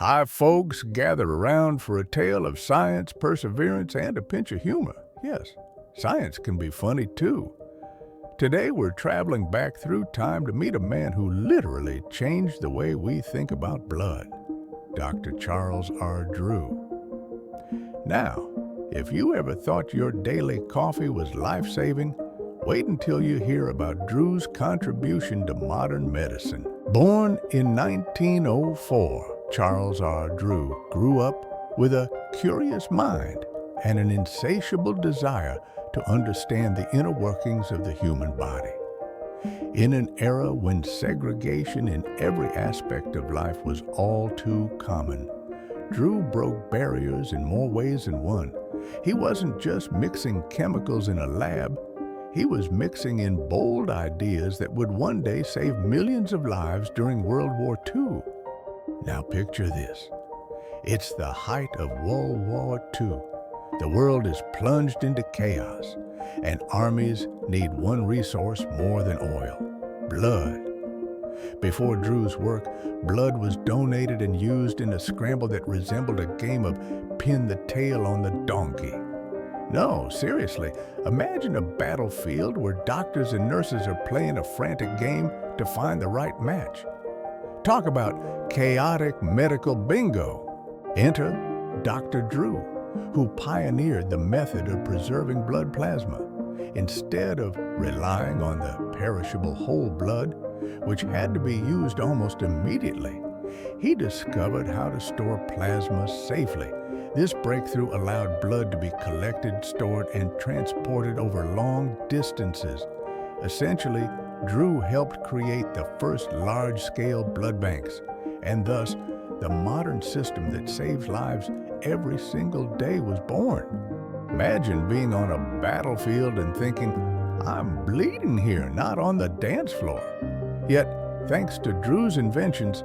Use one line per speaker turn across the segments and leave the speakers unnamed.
Hi, folks, gather around for a tale of science, perseverance, and a pinch of humor. Yes, science can be funny too. Today, we're traveling back through time to meet a man who literally changed the way we think about blood, Dr. Charles R. Drew. Now, if you ever thought your daily coffee was life-saving, wait until you hear about Drew's contribution to modern medicine. Born in 1904, Charles R. Drew grew up with a curious mind and an insatiable desire to understand the inner workings of the human body. In an era when segregation in every aspect of life was all too common, Drew broke barriers in more ways than one. He wasn't just mixing chemicals in a lab, he was mixing in bold ideas that would one day save millions of lives during World War II. Now picture this. It's the height of World War II. The world is plunged into chaos, and armies need one resource more than oil: blood. Before Drew's work, blood was donated and used in a scramble that resembled a game of pin the tail on the donkey. No, seriously, imagine a battlefield where doctors and nurses are playing a frantic game to find the right match. Talk about chaotic medical bingo. Enter Dr. Drew, who pioneered the method of preserving blood plasma. Instead of relying on the perishable whole blood, which had to be used almost immediately, he discovered how to store plasma safely. This breakthrough allowed blood to be collected, stored, and transported over long distances. Essentially, Drew helped create the first large-scale blood banks, and thus, the modern system that saves lives every single day was born. Imagine being on a battlefield and thinking, "I'm bleeding here, not on the dance floor." Yet, thanks to Drew's inventions,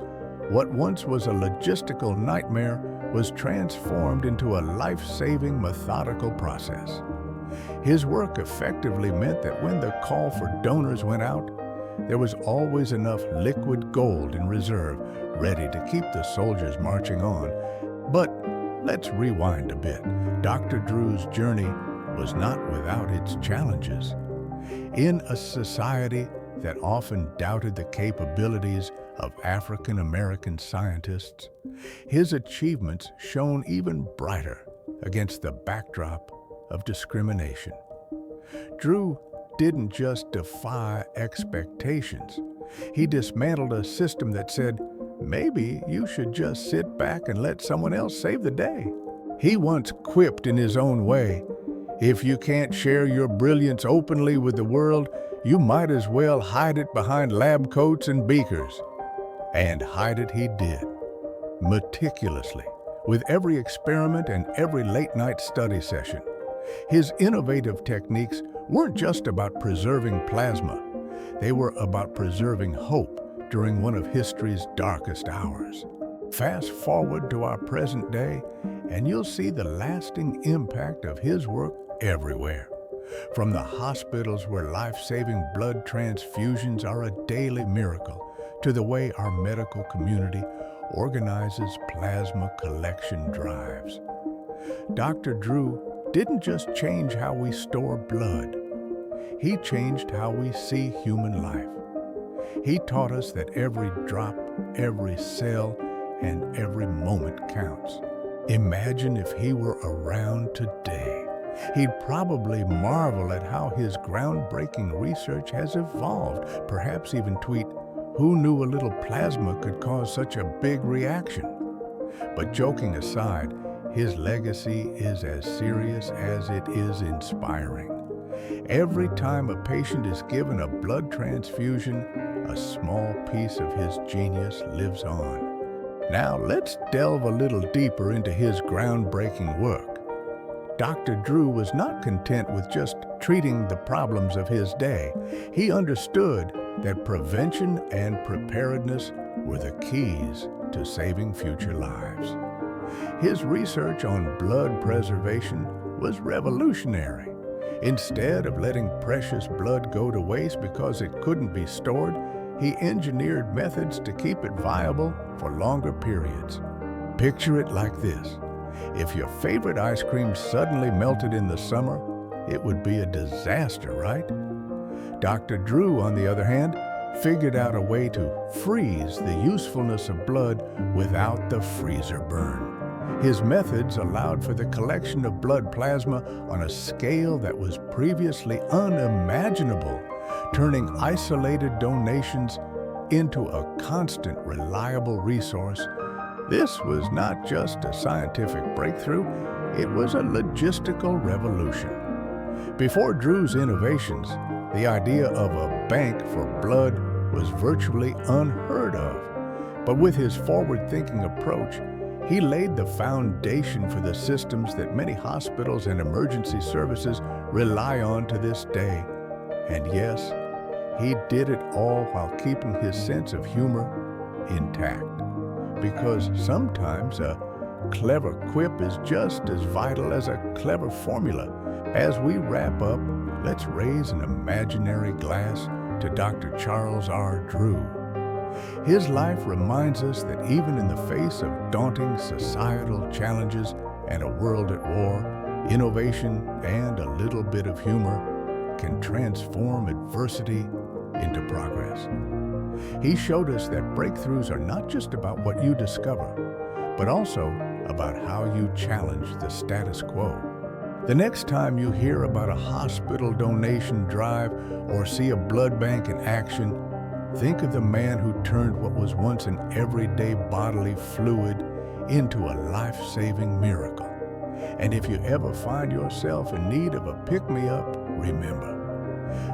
what once was a logistical nightmare was transformed into a life-saving, methodical process. His work effectively meant that when the call for donors went out, there was always enough liquid gold in reserve, ready to keep the soldiers marching on. But let's rewind a bit. Dr. Drew's journey was not without its challenges. In a society that often doubted the capabilities of African American scientists, his achievements shone even brighter against the backdrop of discrimination. Drew didn't just defy expectations. He dismantled a system that said, maybe you should just sit back and let someone else save the day. He once quipped in his own way, "If you can't share your brilliance openly with the world, you might as well hide it behind lab coats and beakers." And hide it he did, meticulously, with every experiment and every late-night study session. His innovative techniques weren't just about preserving plasma. They were about preserving hope during one of history's darkest hours. Fast forward to our present day, and you'll see the lasting impact of his work everywhere. From the hospitals where life-saving blood transfusions are a daily miracle, to the way our medical community organizes plasma collection drives. Dr. Drew didn't just change how we store blood. He changed how we see human life. He taught us that every drop, every cell, and every moment counts. Imagine if he were around today. He'd probably marvel at how his groundbreaking research has evolved, perhaps even tweet, "Who knew a little plasma could cause such a big reaction?" But joking aside, his legacy is as serious as it is inspiring. Every time a patient is given a blood transfusion, a small piece of his genius lives on. Now let's delve a little deeper into his groundbreaking work. Dr. Drew was not content with just treating the problems of his day. He understood that prevention and preparedness were the keys to saving future lives. His research on blood preservation was revolutionary. Instead of letting precious blood go to waste because it couldn't be stored, he engineered methods to keep it viable for longer periods. Picture it like this. If your favorite ice cream suddenly melted in the summer, it would be a disaster, right? Dr. Drew, on the other hand, figured out a way to freeze the usefulness of blood without the freezer burn. His methods allowed for the collection of blood plasma on a scale that was previously unimaginable, turning isolated donations into a constant, reliable resource. This was not just a scientific breakthrough, it was a logistical revolution. Before Drew's innovations, the idea of a bank for blood was virtually unheard of. But with his forward-thinking approach, he laid the foundation for the systems that many hospitals and emergency services rely on to this day. And yes, he did it all while keeping his sense of humor intact. Because sometimes a clever quip is just as vital as a clever formula. As we wrap up, let's raise an imaginary glass to Dr. Charles R. Drew. His life reminds us that even in the face of daunting societal challenges and a world at war, innovation and a little bit of humor can transform adversity into progress. He showed us that breakthroughs are not just about what you discover, but also about how you challenge the status quo. The next time you hear about a hospital donation drive or see a blood bank in action, think of the man who turned what was once an everyday bodily fluid into a life-saving miracle. And if you ever find yourself in need of a pick-me-up, remember,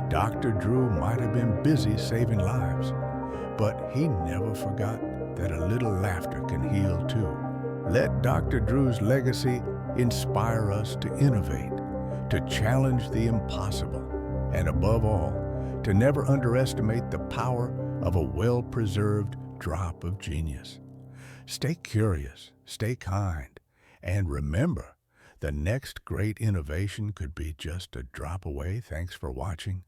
Dr. Drew might have been busy saving lives, but he never forgot that a little laughter can heal too. Let Dr. Drew's legacy inspire us to innovate, to challenge the impossible, and above all, to never underestimate the power of a well-preserved drop of genius. Stay curious, stay kind, and remember, the next great innovation could be just a drop away. Thanks for watching.